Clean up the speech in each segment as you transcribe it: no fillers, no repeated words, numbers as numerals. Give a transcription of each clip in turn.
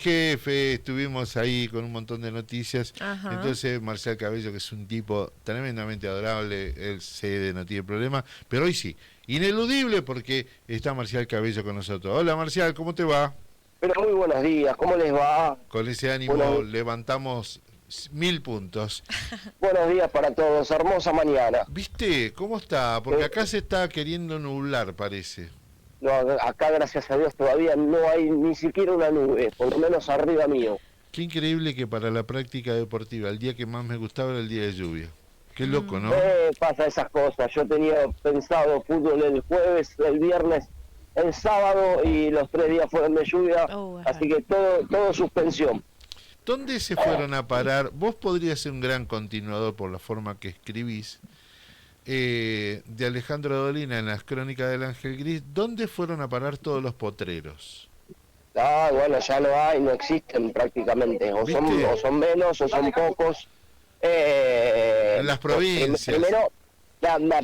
Jefe, estuvimos ahí con un montón de noticias. Ajá. Entonces Marcial Cabello, que es un tipo tremendamente adorable, él cede, no tiene problema, pero hoy sí, ineludible porque está Marcial Cabello con nosotros. Hola Marcial, ¿cómo te va? Pero muy buenos días, ¿cómo les va? Con ese ánimo Buenos, levantamos 1000 puntos. buenos días para todos, hermosa mañana. ¿Viste cómo está? Porque Eh, acá se está queriendo nublar, parece. no, acá, gracias a Dios, todavía no hay ni siquiera una nube, por lo menos arriba mío. Qué increíble que para la práctica deportiva, el día que más me gustaba era el día de lluvia. Qué loco, ¿no? Pasa esas cosas, yo tenía pensado fútbol el jueves, el viernes, el sábado y los 3 días fueron de lluvia, Oh, así que todo suspensión. ¿Dónde se fueron a parar? Vos podrías ser un gran continuador por la forma que escribís. De Alejandro Dolina en las Crónicas del Ángel Gris. ¿Dónde fueron a parar todos los potreros? Ah, bueno, ya no hay, no existen prácticamente, ¿Viste? o son menos o son pocos. En las provincias. Primero,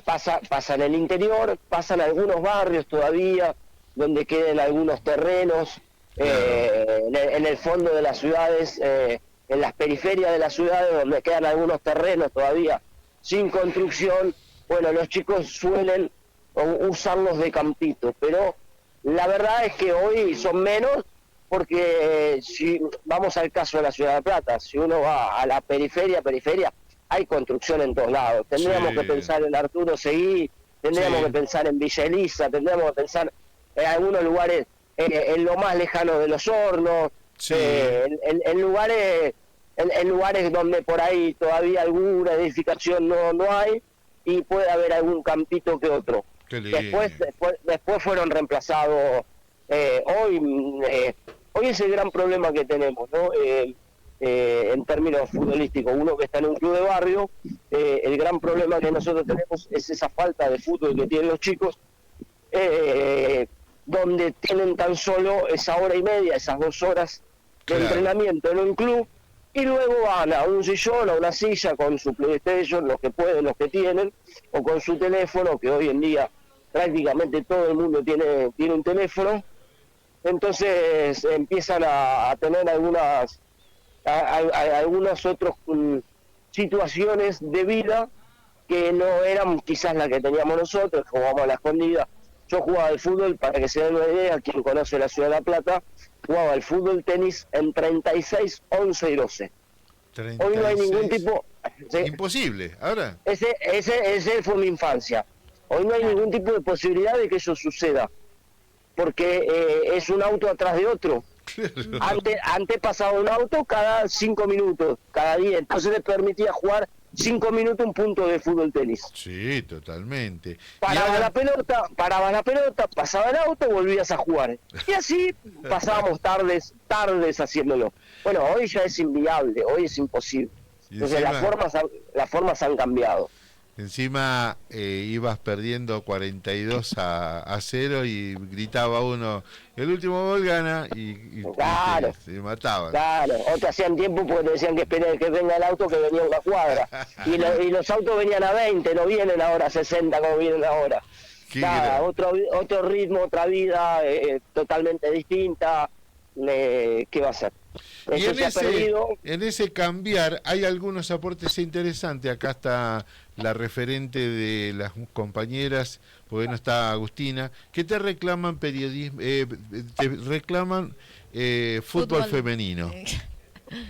pasa en el interior, pasan algunos barrios todavía, donde queden algunos terrenos, en el fondo de las ciudades, en las periferias de las ciudades, donde quedan algunos terrenos todavía sin construcción. Bueno, los chicos suelen usarlos de campito, pero la verdad es que hoy son menos, porque si vamos al caso de la Ciudad de Plata, si uno va a la periferia, hay construcción en todos lados. Tendríamos Sí. que pensar en Arturo Seguí, tendríamos Sí. que pensar en Villa Elisa, tendríamos que pensar en algunos lugares, en lo más lejano de Los Hornos, Sí. en lugares en lugares donde por ahí todavía alguna edificación no hay, y puede haber algún campito que otro. Qué lindo. Después fueron reemplazados. Hoy es el gran problema que tenemos, ¿no? En términos futbolísticos, uno que está en un club de barrio, el gran problema que nosotros tenemos es esa falta de fútbol que tienen los chicos, donde tienen tan solo esa hora y media, esas 2 horas de Claro. entrenamiento en un club, y luego van a un sillón, a una silla con su PlayStation, los que pueden, los que tienen, o con su teléfono, que hoy en día prácticamente todo el mundo tiene un teléfono. Entonces empiezan a tener algunas otras situaciones de vida que no eran quizás las que teníamos nosotros. Jugábamos a la escondida. Yo jugaba al fútbol, para que se den una idea, quien conoce la Ciudad de La Plata, jugaba al fútbol tenis en 36, 11 y 12. Hoy no hay ningún 36. tipo... ¿sí? Imposible. Ahora. Ese fue mi infancia. Hoy no hay ningún tipo de posibilidad de que eso suceda, porque es un auto atrás de otro. Antes pasaba un auto cada 5 minutos, cada día, entonces le permitía jugar 5 minutos un punto de fútbol tenis. Sí, totalmente. Paraba la pelota, pasaba el auto, volvías a jugar. Y así pasábamos tardes haciéndolo. Bueno, hoy ya es inviable, hoy es imposible. Y Entonces encima- las formas han cambiado. Encima ibas perdiendo 42-0 y gritaba uno, el último gol gana y Claro. se mataban. Claro, o te hacían tiempo porque te decían que espere que venga el auto, que venía a una cuadra. Y los autos venían a 20, no vienen ahora a 60 como vienen ahora. Qué Claro, gran- otro ritmo, otra vida totalmente distinta. ¿Qué va a ser? Y Eso se ha perdido. en ese cambiar hay algunos aportes interesantes. Acá está la referente de las compañeras, porque no está Agustina, que te reclaman periodismo, te reclaman fútbol femenino.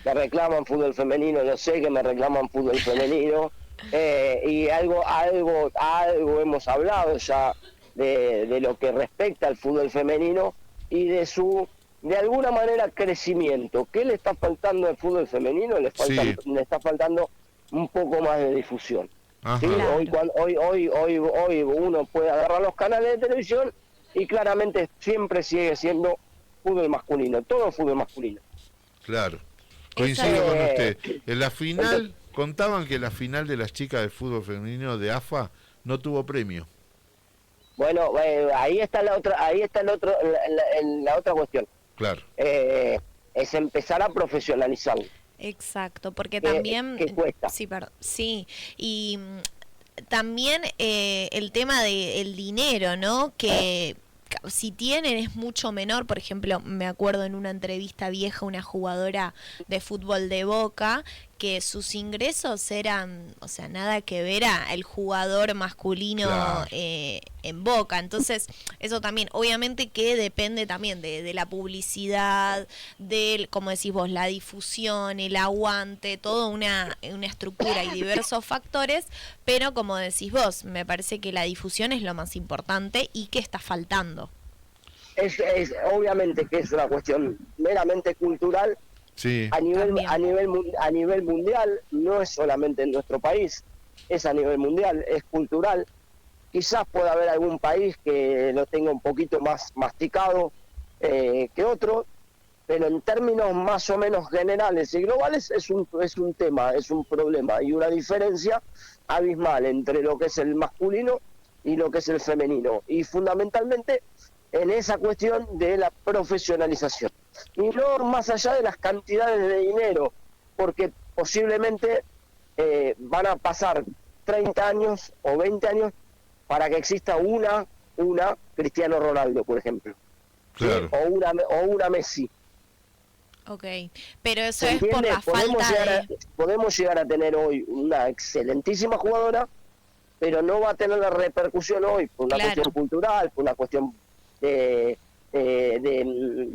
Me reclaman fútbol femenino, yo sé que me reclaman fútbol femenino, y algo hemos hablado ya de lo que respecta al fútbol femenino y de alguna manera crecimiento. ¿Qué le está faltando al fútbol femenino? Le está faltando un poco más de difusión. ¿Sí? Claro. Hoy uno puede agarrar los canales de televisión y claramente siempre sigue siendo fútbol masculino, todo fútbol masculino. Claro, coincido con usted. En la final, entonces, contaban que la final de las chicas de fútbol femenino de AFA no tuvo premio. Bueno, ahí está la otra cuestión. Claro. Es empezar a profesionalizarlo. Exacto, porque también... ¿Qué cuesta? Sí, y también el tema del dinero, ¿no? Que si tienen es mucho menor. Por ejemplo, me acuerdo en una entrevista vieja una jugadora de fútbol de Boca que sus ingresos eran, o sea, nada que ver a el jugador masculino Claro. En Boca. Entonces, eso también, obviamente que depende también de la publicidad, del, como decís vos, la difusión, el aguante, toda una estructura y diversos factores, pero como decís vos, me parece que la difusión es lo más importante y que está faltando. Es obviamente que es una cuestión meramente cultural. Sí, A nivel mundial, no es solamente en nuestro país, es a nivel mundial, es cultural. Quizás pueda haber algún país que lo tenga un poquito más masticado que otro, pero en términos más o menos generales y globales es un tema, es un problema y una diferencia abismal entre lo que es el masculino y lo que es el femenino, y fundamentalmente en esa cuestión de la profesionalización. Y no más allá de las cantidades de dinero, porque posiblemente van a pasar 30 años o 20 años para que exista una Cristiano Ronaldo, por ejemplo. claro. ¿Sí? O una Messi. Ok, pero eso ¿Se es por entiende? la falta de... Podemos llegar a tener hoy una excelentísima jugadora, pero no va a tener la repercusión hoy por una Claro. cuestión cultural, por una cuestión de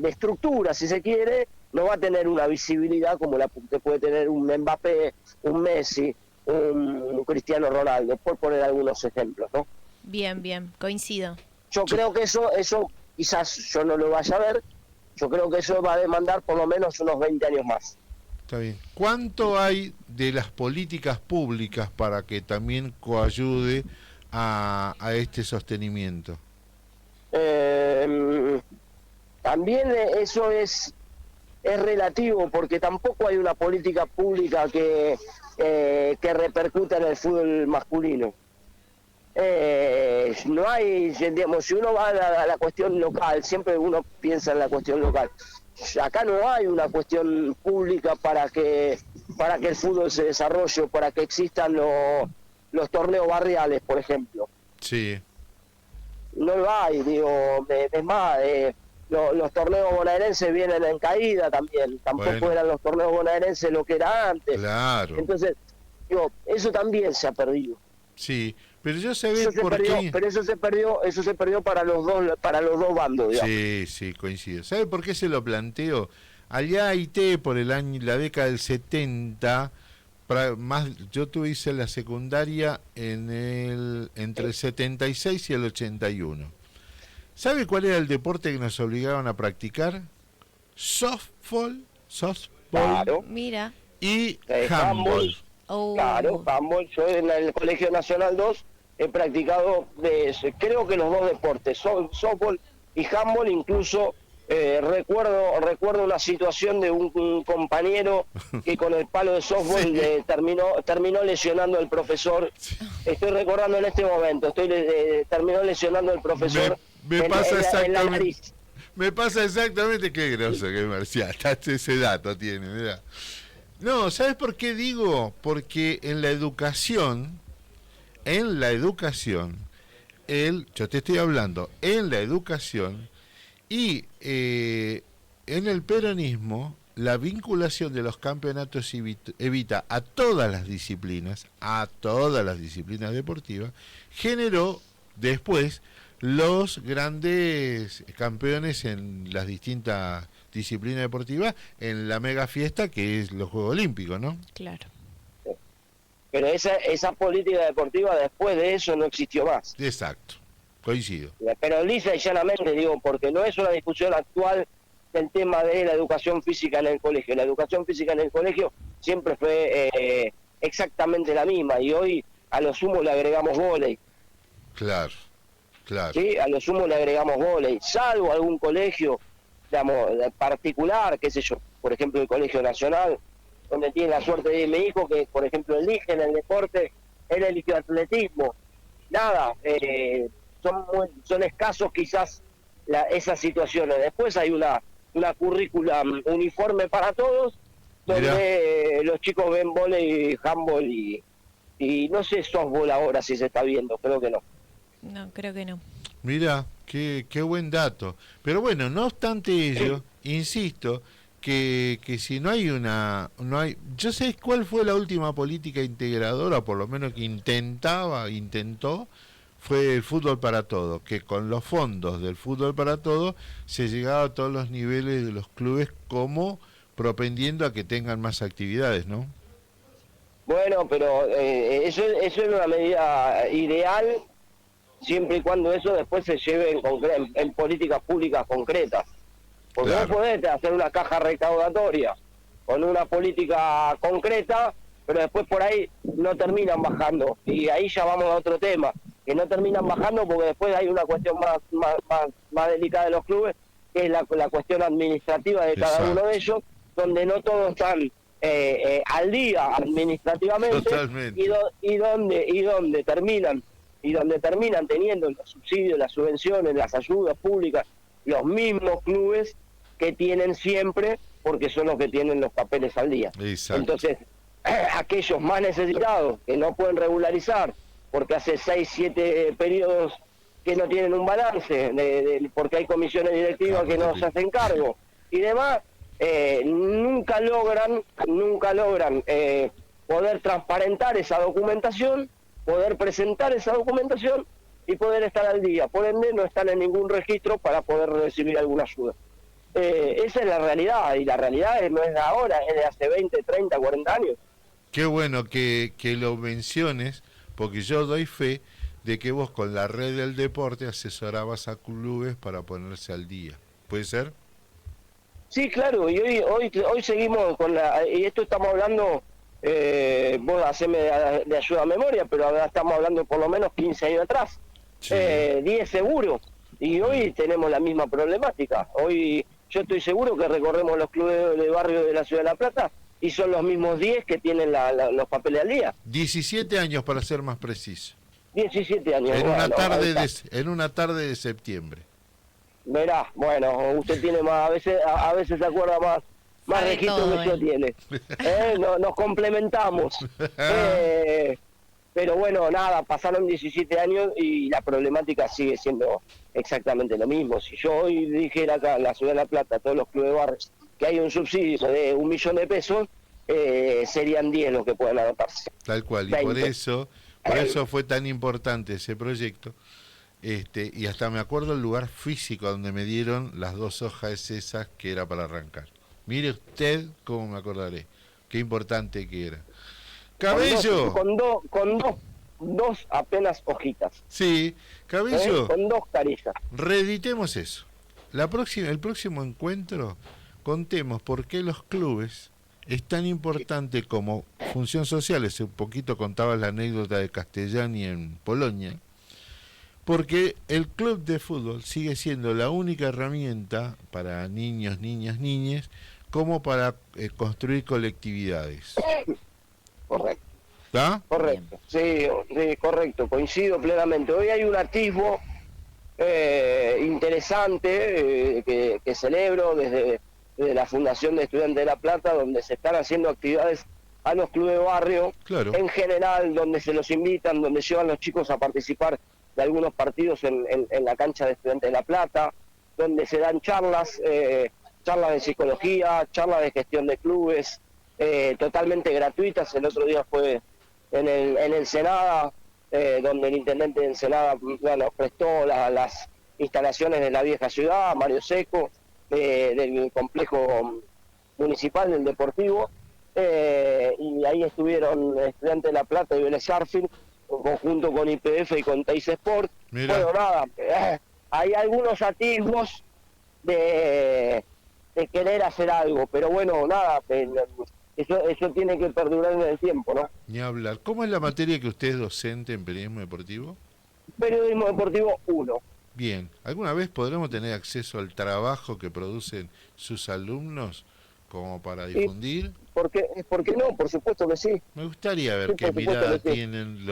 estructura, si se quiere, no va a tener una visibilidad como la que puede tener un Mbappé, un Messi, un Cristiano Ronaldo, por poner algunos ejemplos, ¿no? Bien, coincido. Yo creo que eso quizás yo no lo vaya a ver, yo creo que eso va a demandar por lo menos unos 20 años más. Está bien. ¿Cuánto hay de las políticas públicas para que también coayude a este sostenimiento? También eso es relativo, porque tampoco hay una política pública que repercuta en el fútbol masculino. No hay, digamos, si uno va a la cuestión local, siempre uno piensa en la cuestión local. Acá no hay una cuestión pública para que el fútbol se desarrolle, para que existan los torneos barriales, por ejemplo. Sí, No lo hay, digo, es más, los torneos bonaerenses vienen en caída también, tampoco Bueno. eran los torneos bonaerenses lo que era antes. claro. Entonces, digo, eso también se ha perdido. Sí, pero yo sabés Eso se por perdió, qué. pero eso se perdió para los dos bandos, digamos. Sí, coincido. ¿Sabe por qué se lo planteo? Allá Haití, por la década del 70, yo hice la secundaria entre el 76 y el 81. ¿Sabe cuál era el deporte que nos obligaban a practicar? Softball Claro. Mira. y Handball. handball. Oh. Claro, handball. Yo en el Colegio Nacional 2 he practicado, creo que los dos deportes, softball y handball. Incluso recuerdo una situación de un compañero que con el palo de softball Sí. terminó lesionando al profesor. Estoy recordando en este momento, terminó lesionando al profesor Me pasa en la exactamente. nariz. Me pasa exactamente, qué groso que Marcial, hasta ese dato tiene, mirá. No, ¿sabes por qué digo? Porque en la educación, yo te estoy hablando, en la educación y en el peronismo, la vinculación de los campeonatos evita a todas las disciplinas deportivas, generó después los grandes campeones en las distintas disciplinas deportivas en la mega fiesta que es los Juegos Olímpicos, ¿no? Claro. Pero esa política deportiva después de eso no existió más. Exacto, coincido. Pero lisa y llanamente digo, porque no es una discusión actual del tema de la educación física en el colegio. La educación física en el colegio siempre fue exactamente la misma, y hoy a lo sumo le agregamos vóley. Claro. ¿Sí? A lo sumo le agregamos vóley, salvo algún colegio, digamos, particular, qué sé yo, por ejemplo el Colegio Nacional, donde tiene la suerte de mi hijo, que por ejemplo elige en el deporte, él eligió atletismo. Nada, son escasos quizás esas situaciones. Después hay una currícula uniforme para todos, donde los chicos ven vóley, handball y no sé softball ahora si se está viendo, creo que no. No, creo que no. Mira, qué buen dato. Pero bueno, no obstante ello, insisto que si no hay no hay, yo sé cuál fue la última política integradora, por lo menos que intentó, fue el fútbol para todos, que con los fondos del fútbol para todos se llegaba a todos los niveles de los clubes como propendiendo a que tengan más actividades, ¿no? Bueno, pero eso es una medida ideal siempre y cuando eso después se lleve en políticas públicas concretas. Porque Claro. no podés hacer una caja recaudatoria con una política concreta, pero después por ahí no terminan bajando. Y ahí ya vamos a otro tema, que no terminan bajando porque después hay una cuestión más delicada de los clubes, que es la cuestión administrativa de cada Exacto. uno de ellos, donde no todos están al día administrativamente. Totalmente. Y donde terminan teniendo los subsidios, las subvenciones, las ayudas públicas, los mismos clubes que tienen siempre, porque son los que tienen los papeles al día. Exacto. Entonces, aquellos más necesitados, que no pueden regularizar, porque hace 6, 7 periodos que no tienen un balance, porque hay comisiones directivas que no se hacen cargo, y demás, nunca logran poder transparentar esa documentación, poder presentar esa documentación y poder estar al día. Por ende, no están en ningún registro para poder recibir alguna ayuda. Esa es la realidad, y la realidad no es de ahora, es de hace 20, 30, 40 años. Qué bueno que lo menciones, porque yo doy fe de que vos con la red del deporte asesorabas a clubes para ponerse al día. ¿Puede ser? Sí, claro, y hoy seguimos con y esto estamos hablando, vos haceme de ayuda a memoria, pero ahora estamos hablando por lo menos 15 años atrás, Sí. 10 seguro, y hoy tenemos la misma problemática. Hoy yo estoy seguro que recorremos los clubes de barrio de la Ciudad de La Plata y son los mismos 10 que tienen los papeles al día. 17 años para ser más preciso. 17 años. En bueno, una tarde ahí está. en una tarde de septiembre. Verá, bueno, usted tiene más, a veces se acuerda más Sabe registro todo, que yo tiene. Nos complementamos. Pero bueno, nada, pasaron 17 años y la problemática sigue siendo exactamente lo mismo. Si yo hoy dijera acá en la Ciudad de La Plata, a todos los clubes de barrios, que hay un subsidio de 1 millón de pesos, serían 10 los que pueden anotarse. Tal cual. Y 20. por eso fue tan importante ese proyecto. Y hasta me acuerdo el lugar físico donde me dieron las 2 hojas esas que era para arrancar. Mire usted cómo me acordaré. Qué importante que era. Cabello. Con dos apenas hojitas. Sí, Cabello. Con 2 carillas. Reeditemos eso. El próximo encuentro, contemos por qué los clubes es tan importante como función social. Hace un poquito contabas la anécdota de Castellani en Polonia, porque el club de fútbol sigue siendo la única herramienta para niños, niñas, niñes, como para construir colectividades. Correcto. ¿Está? Correcto, sí, correcto, coincido plenamente. Hoy hay un atisbo interesante que celebro desde la Fundación de Estudiantes de La Plata, donde se están haciendo actividades a los clubes de barrio, Claro. en general, donde se los invitan, donde llevan los chicos a participar de algunos partidos en la cancha de Estudiantes de La Plata, donde se dan charlas, charlas de psicología, charlas de gestión de clubes, totalmente gratuitas. El otro día fue en Ensenada, donde el intendente de Ensenada prestó las instalaciones de la vieja ciudad, Mario Seco, del complejo municipal del Deportivo, y ahí estuvieron Estudiantes de La Plata y Vélez Sarsfield, junto con YPF y con Teis Sport. Mira. Bueno, nada, hay algunos atisbos de querer hacer algo, pero bueno, nada, eso tiene que perdurar en el tiempo, ¿no? Ni hablar. ¿Cómo es la materia que usted es docente en periodismo deportivo? Periodismo deportivo 1. Bien. ¿Alguna vez podremos tener acceso al trabajo que producen sus alumnos como para difundir? ¿Por qué no? Por supuesto que sí. Me gustaría ver Sí, qué por supuesto mirada que sí. tienen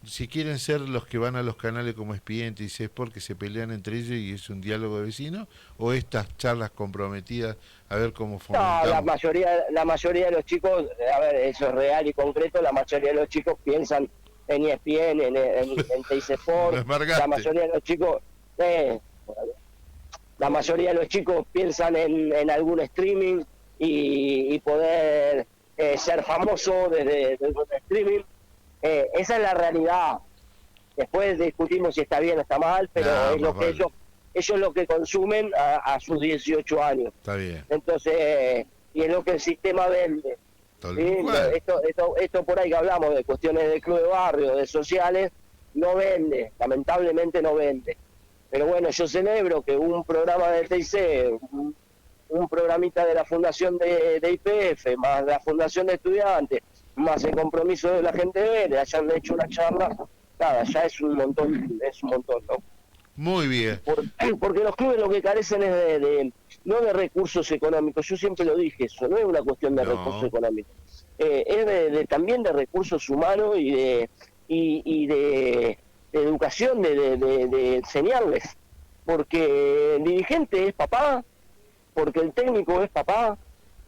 si quieren ser los que van a los canales como Expediente y CESPOR, que se pelean entre ellos y es un diálogo de vecinos, o estas charlas comprometidas a ver cómo No, fomentamos. la mayoría de los chicos, a ver, eso es real y concreto, la mayoría de los chicos piensan en ESPN, en Teis Sport. Lo embargaste. La mayoría de los chicos, la mayoría de los chicos piensan en algún streaming y poder ser famoso desde un streaming. Esa es la realidad. Después discutimos si está bien o está mal, pero es lo que ellos lo que consumen a sus 18 años. Está bien. Entonces, y es lo que el sistema vende. ¿Sí? Esto por ahí que hablamos de cuestiones de club de barrio, de sociales, no vende, lamentablemente no vende. Pero bueno, yo celebro que un programa de TIC, un programita de la Fundación de IPF, más la Fundación de Estudiantes, más el compromiso de la gente verde, hayan hecho una charla, nada, ya es un montón, ¿no? Muy bien. Porque los clubes lo que carecen es no de recursos económicos, yo siempre lo dije, eso no es una cuestión de recursos económicos, es también de recursos humanos y de educación, de enseñarles, porque el dirigente es papá, porque el técnico es papá,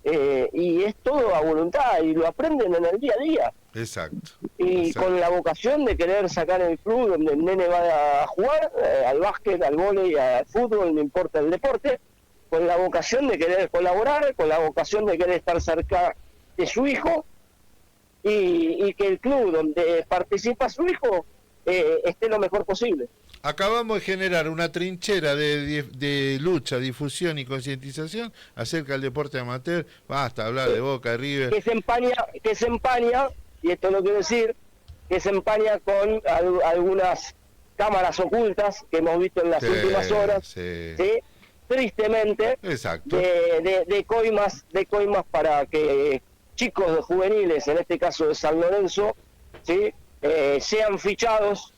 y es todo a voluntad y lo aprenden en el día a día. Exacto. Y con la vocación de querer sacar el club donde el nene va a jugar, al básquet, al vóley, al fútbol, no importa el deporte, con la vocación de querer colaborar, con la vocación de querer estar cerca de su hijo, y que el club donde participa su hijo esté lo mejor posible. Acabamos de generar una trinchera de lucha, difusión y concientización acerca del deporte amateur. Basta hablar de Boca, de River. Que se empaña, y esto lo quiero decir, que se empaña con algunas cámaras ocultas que hemos visto en las últimas horas, ¿sí? Tristemente, exacto, de coimas para que chicos de juveniles, en este caso de San Lorenzo, ¿sí? Sean fichados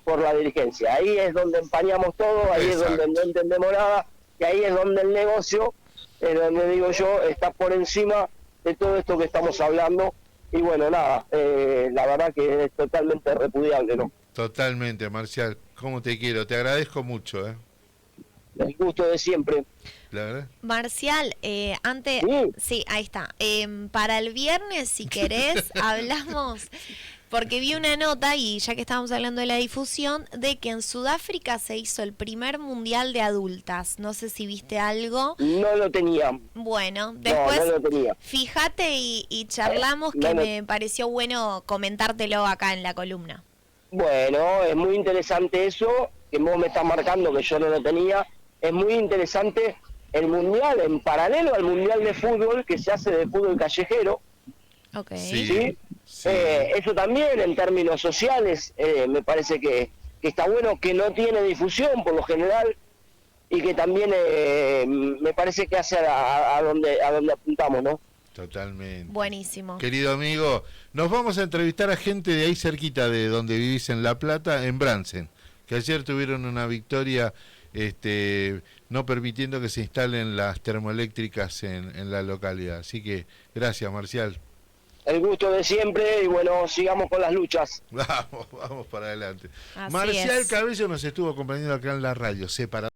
por la dirigencia. Ahí es donde empañamos todo, ahí es donde no entendemos nada, y ahí es donde el negocio, donde digo yo, está por encima de todo esto que estamos hablando. Y bueno, nada, la verdad que es totalmente repudiable, ¿no? Totalmente, Marcial. ¿Cómo te quiero? Te agradezco mucho, El gusto de siempre. La verdad. Marcial, antes... Sí, ahí está. Para el viernes, si querés, hablamos... Porque vi una nota, y ya que estábamos hablando de la difusión, de que en Sudáfrica se hizo el primer mundial de adultas. No sé si viste algo. No lo tenía. Bueno, después no lo tenía. Fíjate y charlamos, que me pareció bueno comentártelo acá en la columna. Bueno, es muy interesante eso, que vos me estás marcando, que yo no lo tenía. Es muy interesante el mundial, en paralelo al mundial de fútbol, que se hace de fútbol callejero. Okay. ¿Sí? Eso también en términos sociales me parece que está bueno, que no tiene difusión por lo general, y que también me parece que hace a donde apuntamos, ¿no? Totalmente. Buenísimo. Querido amigo, nos vamos a entrevistar a gente de ahí cerquita de donde vivís, en La Plata, en Bransen, que ayer tuvieron una victoria no permitiendo que se instalen las termoeléctricas en la localidad. Así que gracias, Marcial. El gusto de siempre, y bueno, sigamos con las luchas. Vamos para adelante. Así Marcial es. Cabello nos estuvo acompañando acá en la radio, separado.